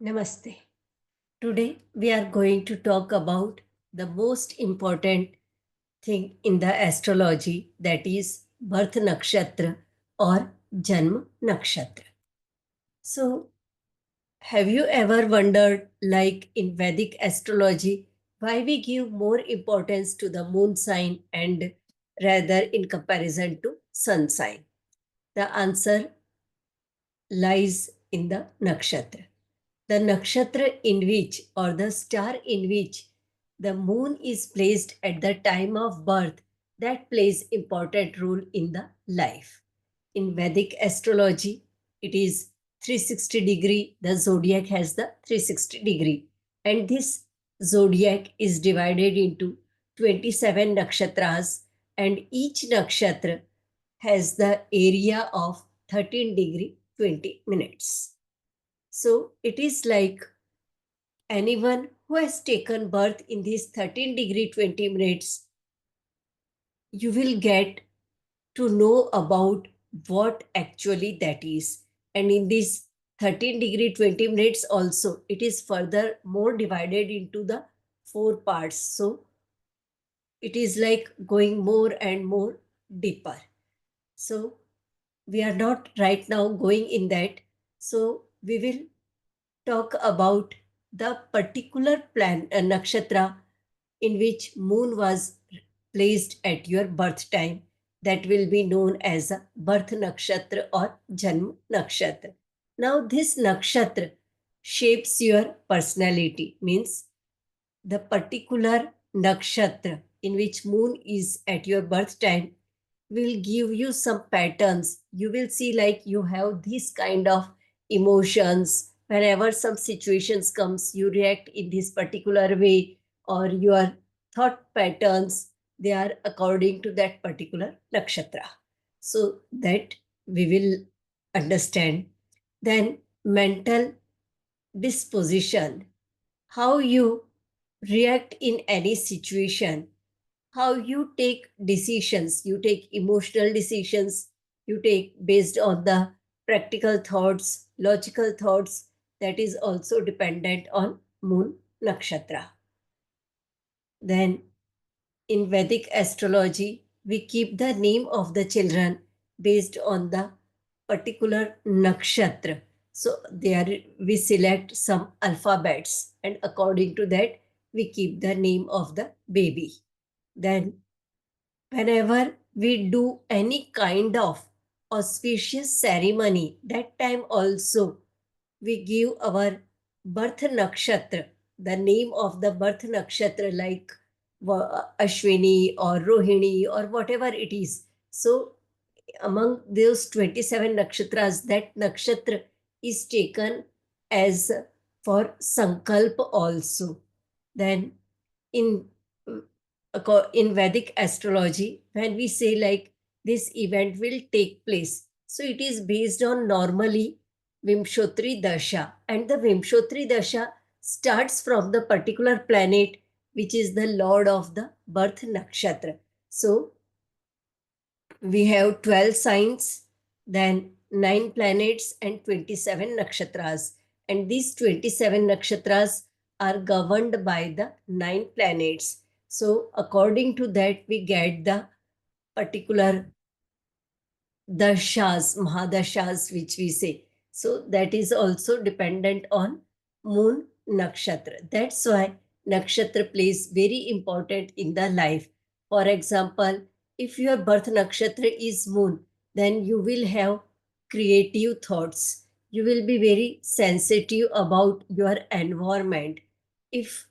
Namaste. Today we are going to talk about the most important thing in the astrology, that is birth nakshatra or Janma nakshatra. So, have you ever wondered, like in Vedic astrology, why we give more importance to the moon sign and rather in comparison to sun sign? The answer lies in the nakshatra. The nakshatra in which, or the star in which, the moon is placed at the time of birth, that plays important role in the life. In Vedic astrology, it is 360 degree. The zodiac has the 360 degree. And this zodiac is divided into 27 nakshatras, and each nakshatra has the area of 13 degree 20 minutes. So it is like anyone who has taken birth in this 13 degree 20 minutes, you will get to know about what actually that is. And in this 13 degree 20 minutes also, it is further more divided into the 4 parts. So it is like going more and more deeper. So we are not right now going in that. So we will talk about the particular nakshatra in which moon was placed at your birth time, that will be known as a birth nakshatra or janma nakshatra. Now this nakshatra shapes your personality, means the particular nakshatra in which moon is at your birth time will give you some patterns. You will see like you have this kind of emotions. Whenever some situations comes, you react in this particular way, or your thought patterns, they are according to that particular nakshatra. So that we will understand. Then mental disposition, how you react in any situation, how you take decisions. You take emotional decisions, you take based on the practical thoughts, logical thoughts. That is also dependent on moon nakshatra. Then in Vedic astrology, we keep the name of the children based on the particular nakshatra. So there we select some alphabets, and according to that we keep the name of the baby. Then whenever we do any kind of auspicious ceremony, that time also we give our birth nakshatra, the name of the birth nakshatra, like Ashwini or Rohini or whatever it is. So among those 27 nakshatras, that nakshatra is taken as for sankalp also. Then in in Vedic astrology, when we say like this event will take place, so it is based on normally Vimshotri Dasha, and the Vimshotri Dasha starts from the particular planet which is the lord of the birth nakshatra. So we have 12 signs, then 9 planets, and 27 nakshatras. And these 27 nakshatras are governed by the 9 planets. So, according to that, we get the particular dashas, mahadashas, which we say. So, that is also dependent on moon nakshatra. That's why nakshatra plays very important in the life. For example, if your birth nakshatra is moon, then you will have creative thoughts. You will be very sensitive about your environment. If,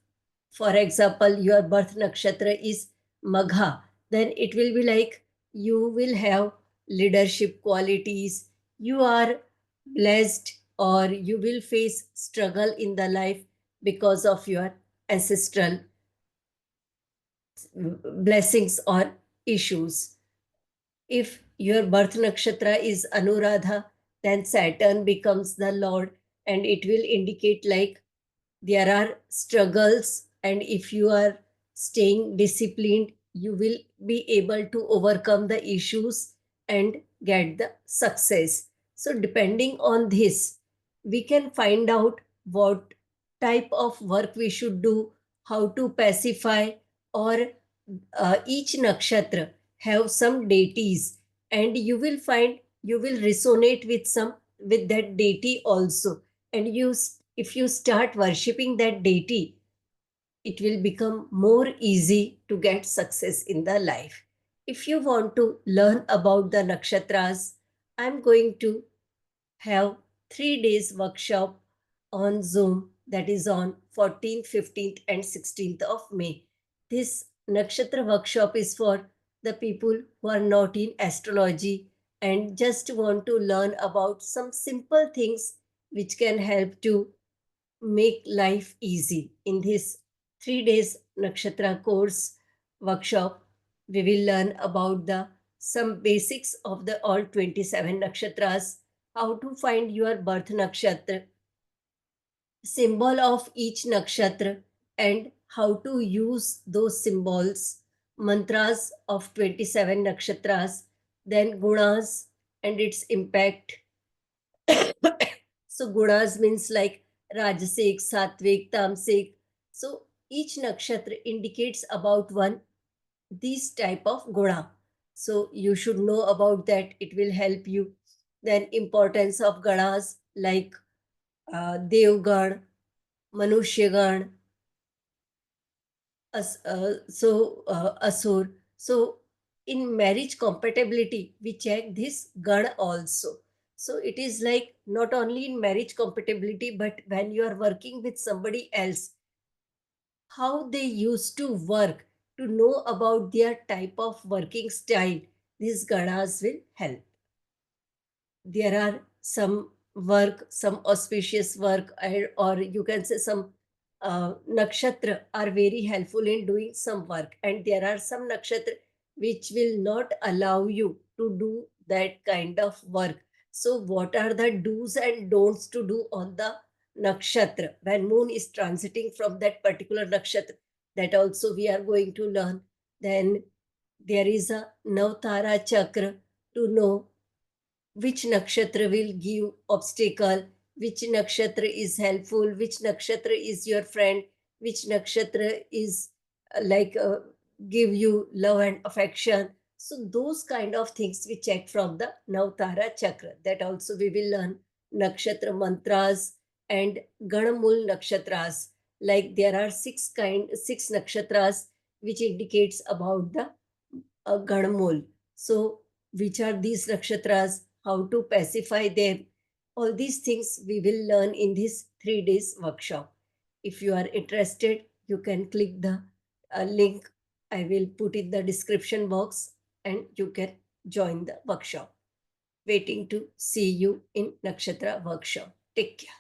for example, your birth nakshatra is Magha, then it will be like you will have leadership qualities. You are blessed, or you will face struggle in the life because of your ancestral blessings or issues. If your birth nakshatra is Anuradha, then Saturn becomes the Lord, and it will indicate like there are struggles, and if you are staying disciplined, you will be able to overcome the issues and get the success. So depending on this, we can find out what type of work we should do, how to pacify, or each nakshatra have some deities, and you will find you will resonate with some with that deity also, and if you start worshipping that deity, it will become more easy to get success in the life. If you want to learn about the nakshatras, I'm going to have 3 days workshop on Zoom, that is on 14th, 15th and 16th of May. This nakshatra workshop is for the people who are not in astrology and just want to learn about some simple things which can help to make life easy. In this 3 days nakshatra course workshop, we will learn about the some basics of the all 27 nakshatras, how to find your birth nakshatra, symbol of each nakshatra, and how to use those symbols, mantras of 27 nakshatras, then gunas and its impact. So gunas means like rajasic, sattvic, tamasic. So each nakshatra indicates about one these type of guna. So you should know about that. It will help you. Then importance of ganas like Devgan, Manushyagan, Asur. So in marriage compatibility, we check this gan also. So it is like not only in marriage compatibility, but when you are working with somebody else, how they used to work, to know about their type of working style, these ganas will help. There are some work, some auspicious work, or you can say some nakshatra are very helpful in doing some work, and there are some nakshatra which will not allow you to do that kind of work. So what are the do's and don'ts to do on the nakshatra when moon is transiting from that particular nakshatra? That also we are going to learn. Then there is a navtara chakra, to know which nakshatra will give obstacle, which nakshatra is helpful, which nakshatra is your friend, which nakshatra is give you love and affection. So those kind of things we check from the navtara chakra. That also we will learn nakshatra mantras and ganamul nakshatras. Like there are six nakshatras which indicates about the Ganamul. So, which are these nakshatras? How to pacify them? All these things we will learn in this 3 days workshop. If you are interested, you can click the link I will put in the description box and you can join the workshop. Waiting to see you in Nakshatra workshop. Take care.